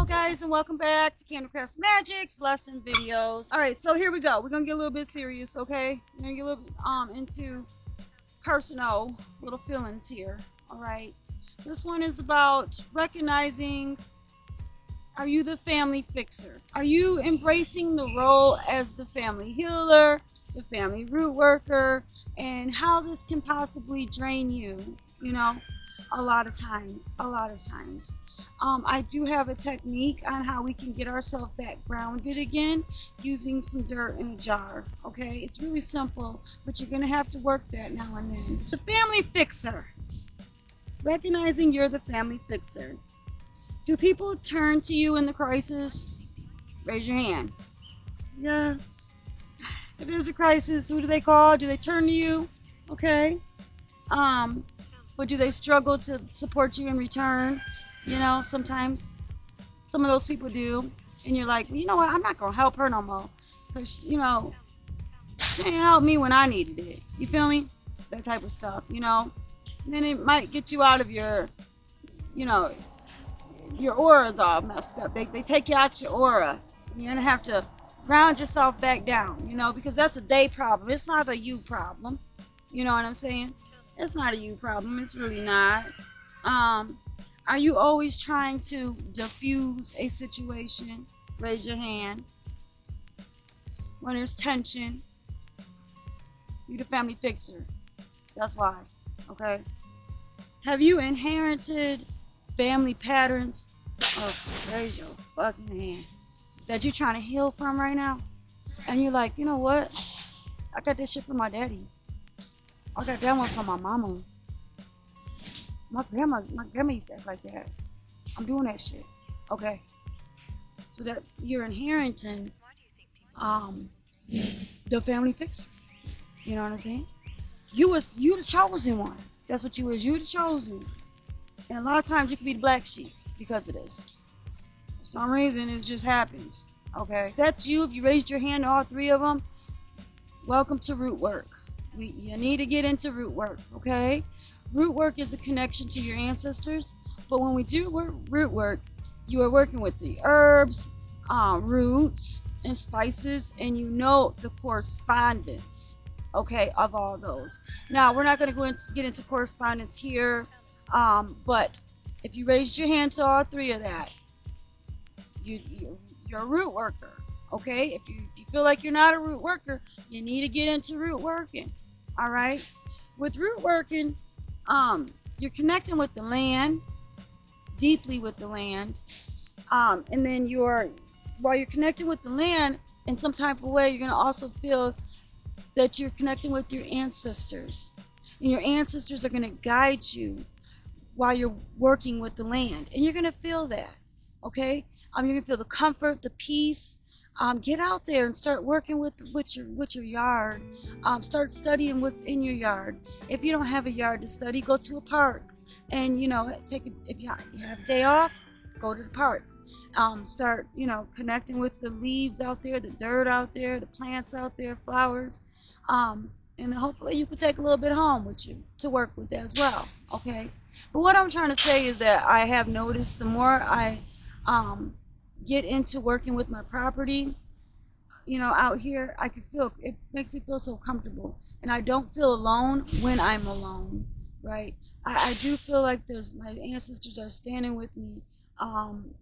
Hello guys and welcome back to Candlecraft Magic's lesson videos. Alright, so here we go. We're gonna get a little bit serious, okay? We're gonna get a little bit into personal little feelings here. Alright. This one is about recognizing, are you the family fixer? Are you embracing the role as the family healer, the family root worker, and how this can possibly drain you, you know, a lot of times. I do have a technique on how we can get ourselves back grounded again using some dirt in a jar. Okay, it's really simple, but you're gonna have to work that now and then. The family fixer. Recognizing you're the family fixer. Do people turn to you in the crisis? Raise your hand. Yes. If there's a crisis, who do they call? Do they turn to you? Okay. But do they struggle to support you in return? You know, sometimes some of those people do, and you're like, well, you know what, I'm not gonna help her no more, because you know she ain't helped me when I needed it. You feel me? That type of stuff, you know. And then it might get you out of your, you know, your aura's all messed up. They take you out your aura. You're gonna have to ground yourself back down, you know, because that's a they problem. It's not a you problem. You know what I'm saying? It's not a you problem. It's really not. Are you always trying to diffuse a situation? Raise your hand. When there's tension, you're the family fixer. That's why. Okay? Have you inherited family patterns? Oh, raise your fucking hand. That you're trying to heal from right now? And you're like, you know what? I got this shit from my daddy. I got that one from my mama. My grandma used to act like that. I'm doing that shit. Okay. So that's, you're inheriting the family fixer. You know what I'm saying? You the chosen one. That's what you was. You the chosen. And a lot of times you can be the black sheep because of this. For some reason it just happens. Okay. If that's you, if you raised your hand to all three of them, welcome to root work. You need to get into root work, okay? Root work is a connection to your ancestors, but when we do root work, you are working with the herbs, roots, and spices, and you know the correspondence, okay, of all those. Now, we're not going to get into correspondence here, but if you raised your hand to all three of that, you're a root worker, okay? If you feel like you're not a root worker, you need to get into root working, all right? With root working, you're connecting with the land, deeply with the land, and then while you're connecting with the land in some type of way, you're going to also feel that you're connecting with your ancestors, and your ancestors are going to guide you while you're working with the land, and you're going to feel that, okay? You're going to feel the comfort, the peace. Get out there and start working with your yard. Start studying what's in your yard. If you don't have a yard to study, go to a park, and you know, if you have a day off, go to the park. Start, you know, connecting with the leaves out there, the dirt out there, the plants out there, flowers, and hopefully you can take a little bit home with you to work with as well. Okay. But what I'm trying to say is that I have noticed the more I get into working with my property, you know, out here, I can feel, it makes me feel so comfortable, and I don't feel alone when I'm alone, right? I do feel like my ancestors are standing with me,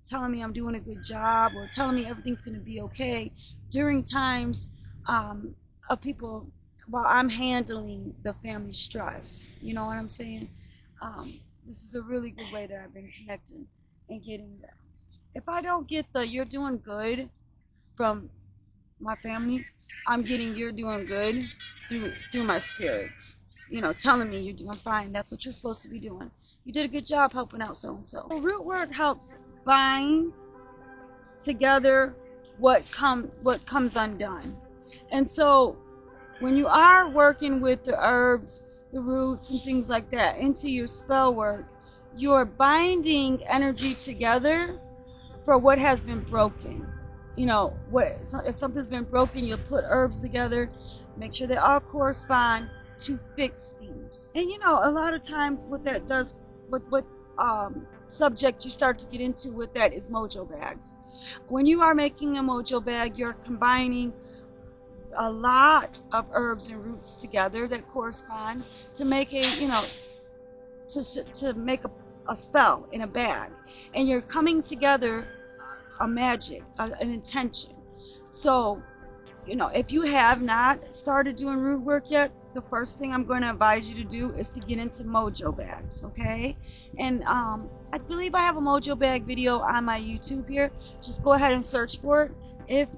telling me I'm doing a good job, or telling me everything's going to be okay during times of people, while I'm handling the family stress. You know what I'm saying? This is a really good way that I've been connecting and getting that. If I don't get the "you're doing good" from my family, I'm getting "you're doing good" through my spirits. You know, telling me you're doing fine. That's what you're supposed to be doing. You did a good job helping out so and so. Root work helps bind together what comes undone. And so when you are working with the herbs, the roots, and things like that into your spell work, you're binding energy together for what has been broken. You know, if something's been broken, you'll put herbs together, make sure they all correspond to fix things. And you know, a lot of times what that does, what subject you start to get into with that is mojo bags. When you are making a mojo bag, you're combining a lot of herbs and roots together that correspond to make a, to make a spell in a bag, and you're coming together a magic, an intention. So, if you have not started doing root work yet, the first thing I'm going to advise you to do is to get into mojo bags, okay? And I believe I have a mojo bag video on my YouTube here. Just go ahead and search for it. If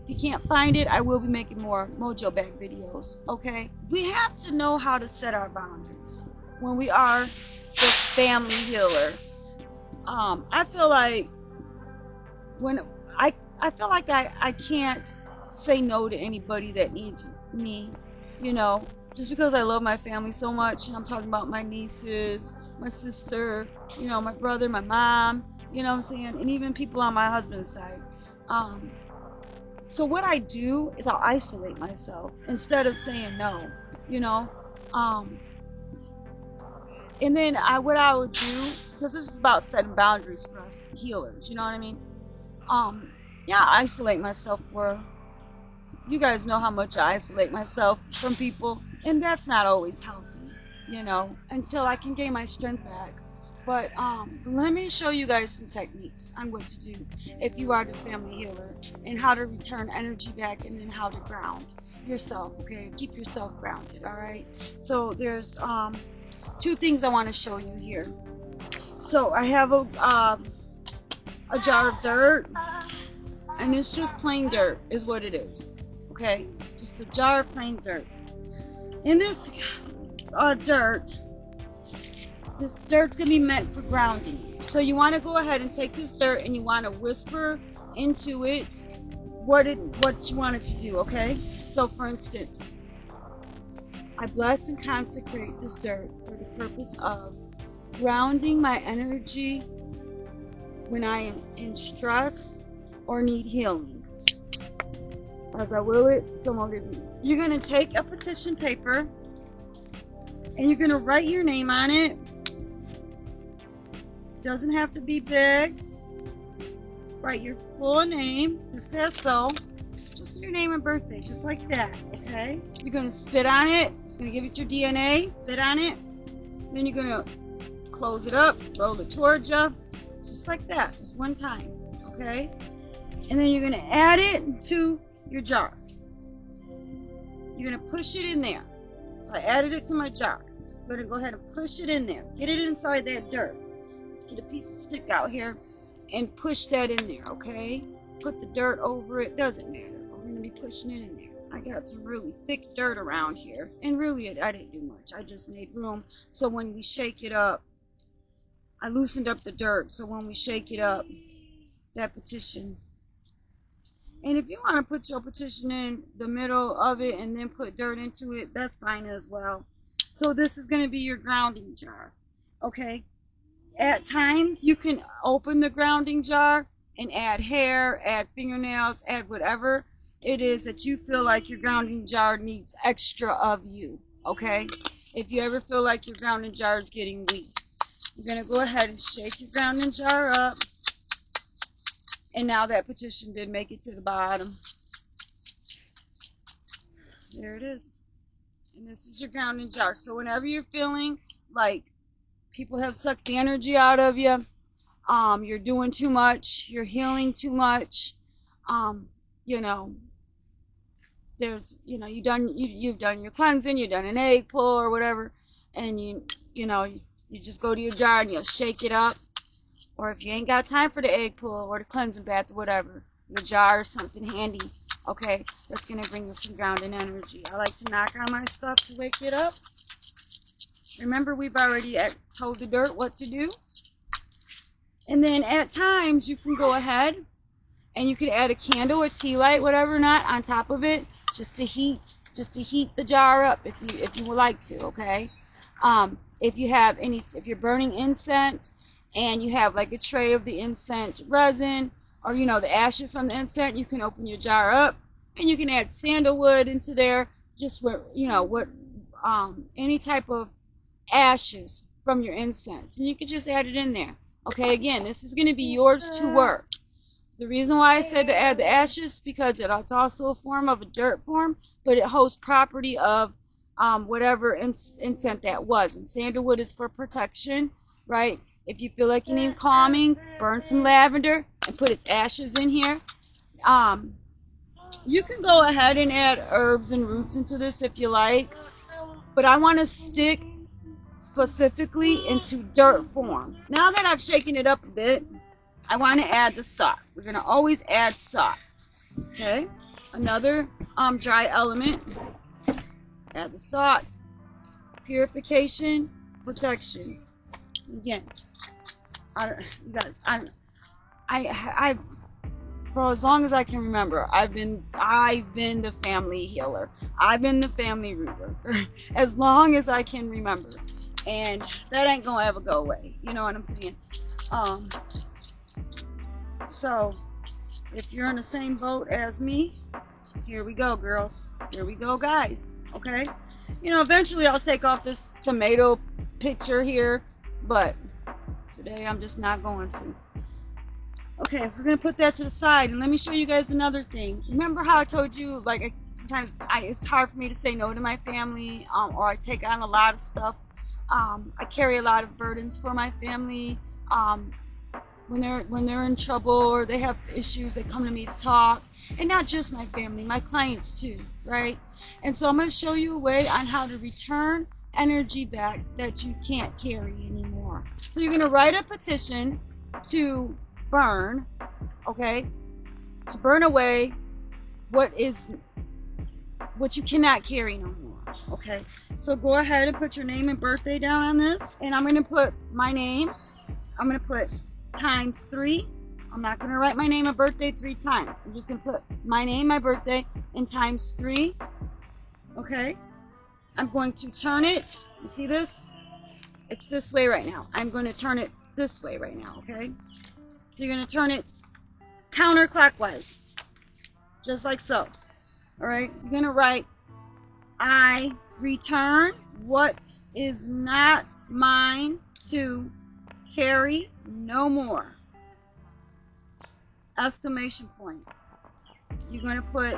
you can't find it, I will be making more mojo bag videos, okay? We have to know how to set our boundaries when we are the family healer. I feel like I can't say no to anybody that needs me, just because I love my family so much. And I'm talking about my nieces, my sister, my brother, my mom, what I'm saying, and even people on my husband's side. So what I do is I'll isolate myself instead of saying no, and then what I would do, because this is about setting boundaries for us healers, you know what I mean? I isolate myself for, you guys know how much I isolate myself from people, and that's not always healthy, until I can gain my strength back. But let me show you guys some techniques on what to do if you are the family healer, and how to return energy back, and then how to ground yourself, okay? Keep yourself grounded, all right? So there's two things I want to show you here. So I have a jar of dirt, and it's just plain dirt is what it is, okay? Just a jar of plain dirt. In this this dirt's gonna be meant for grounding. So you want to go ahead and take this dirt, and you want to whisper into it what you want it to do, okay? So for instance, I bless and consecrate this dirt for the purpose of grounding my energy when I am in stress or need healing. As I will it, so will it be. You're going to take a petition paper, and you're going to write your name on it. Doesn't have to be big. Write your full name, just as so. Just your name and birthday, just like that, okay? You're going to spit on it. It's going to give it your DNA. Spit on it. Then you're going to close it up, roll it towards you, just like that, just one time, okay? And then you're going to add it to your jar. You're going to push it in there. So I added it to my jar. I'm going to go ahead and push it in there. Get it inside that dirt. Let's get a piece of stick out here and push that in there, okay? Put the dirt over it, doesn't matter. We're going to be pushing it in there. I got some really thick dirt around here, and really I didn't do much. I just made room so when we shake it up, I loosened up the dirt, so when we shake it up, that petition. And if you want to put your petition in the middle of it and then put dirt into it, that's fine as well. So this is going to be your grounding jar, okay? At times, you can open the grounding jar and add hair, add fingernails, add whatever it is that you feel like your grounding jar needs extra of you, okay? If you ever feel like your grounding jar is getting weak, you're going to go ahead and shake your grounding jar up. And now that petition did make it to the bottom. There it is. And this is your grounding jar. So whenever you're feeling like people have sucked the energy out of you, you're doing too much, you're healing too much, there's, you've done your cleansing, you've done an egg pull or whatever, and you just go to your jar and you'll shake it up. Or if you ain't got time for the egg pull or the cleansing bath or whatever, your jar is something handy, okay, that's going to bring you some grounding energy. I like to knock on my stuff to wake it up. Remember, we've already told the dirt what to do. And then at times, you can go ahead and you can add a candle or tea light, whatever not, on top of it, just to heat the jar up if you would like to, okay? If you're burning incense, and you have like a tray of the incense resin, or the ashes from the incense, you can open your jar up and you can add sandalwood into there, just any type of ashes from your incense, and you can just add it in there. Okay, again, this is going to be yours to work. The reason why I said to add the ashes because it's also a form of a dirt form, but it holds property of whatever incense that was. And sandalwood is for protection, right? If you feel like you need calming, burn some lavender and put its ashes in here. You can go ahead and add herbs and roots into this if you like, but I want to stick specifically into dirt form. Now that I've shaken it up a bit, I want to add the salt. We're going to always add salt. Okay, another dry element. Add the salt. Purification, protection. Again, you guys, I for as long as I can remember, I've been the family healer. I've been the family root worker as long as I can remember, and that ain't gonna ever go away. You know what I'm saying? So if you're in the same boat as me, here we go, girls. Here we go, guys. Okay. You know, eventually I'll take off this tomato picture here, but today I'm just not going to. Okay, we're going to put that to the side, and let me show you guys another thing. Remember how I told you, like, sometimes it's hard for me to say no to my family, or I take on a lot of stuff. I carry a lot of burdens for my family. When they're in trouble or they have issues, they come to me to talk. And not just my family, my clients too, right? And so I'm going to show you a way on how to return energy back that you can't carry anymore. So you're going to write a petition to burn, okay, to burn away what you cannot carry no more, okay? So go ahead and put your name and birthday down on this, and I'm going to put my name. I'm going to put times 3. I'm not going to write my name and birthday 3 times. I'm just going to put my name, my birthday, and times 3, okay? I'm going to turn it. You see this? It's this way right now. I'm going to turn it this way right now, okay? So you're going to turn it counterclockwise, just like so. All right? You're going to write, I return what is not mine to carry no more. Exclamation point. You're going to put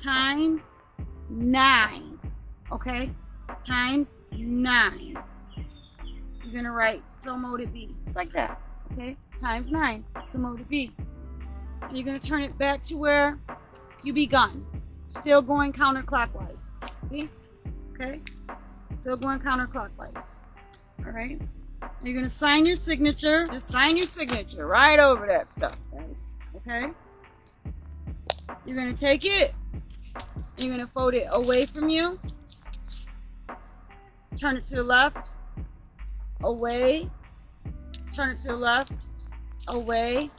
times 9. Okay? Times 9. You're going to write so mote it be. Just like that. Okay? Times 9. So mote it be. And you're going to turn it back to where you begun. Still going counterclockwise. See? Okay? Still going counterclockwise. Alright? You're going to sign your signature. Just sign your signature right over that stuff, guys. Okay? You're going to take it. You're going to fold it away from you. Turn it to the left. Away. Turn it to the left. Away.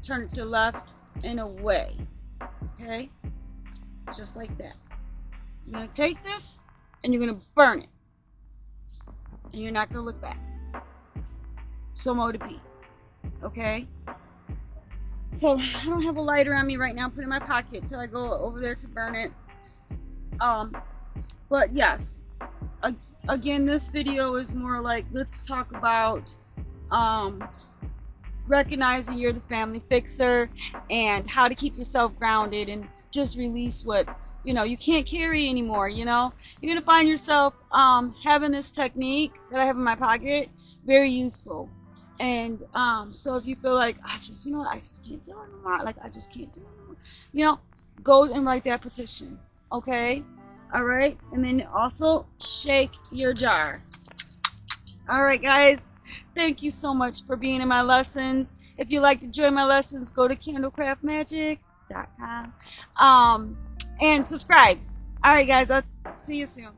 Turn it to the left and away. Okay? Just like that. You're going to take this and you're going to burn it. And you're not going to look back. So mote it be. Okay? So I don't have a lighter on me right now. Put it in my pocket till I go over there to burn it. But yes. Again, this video is more like, let's talk about recognizing you're the family fixer and how to keep yourself grounded and just release what you can't carry anymore. You're gonna find yourself having this technique that I have in my pocket very useful. And so if you feel like I just can't do it anymore, like I just can't do it anymore, go and write that petition. Okay? Alright? And then also shake your jar. Alright, guys. Thank you so much for being in my lessons. If you like to join my lessons, go to candlecraftmagic.com and subscribe. Alright, guys. I'll see you soon.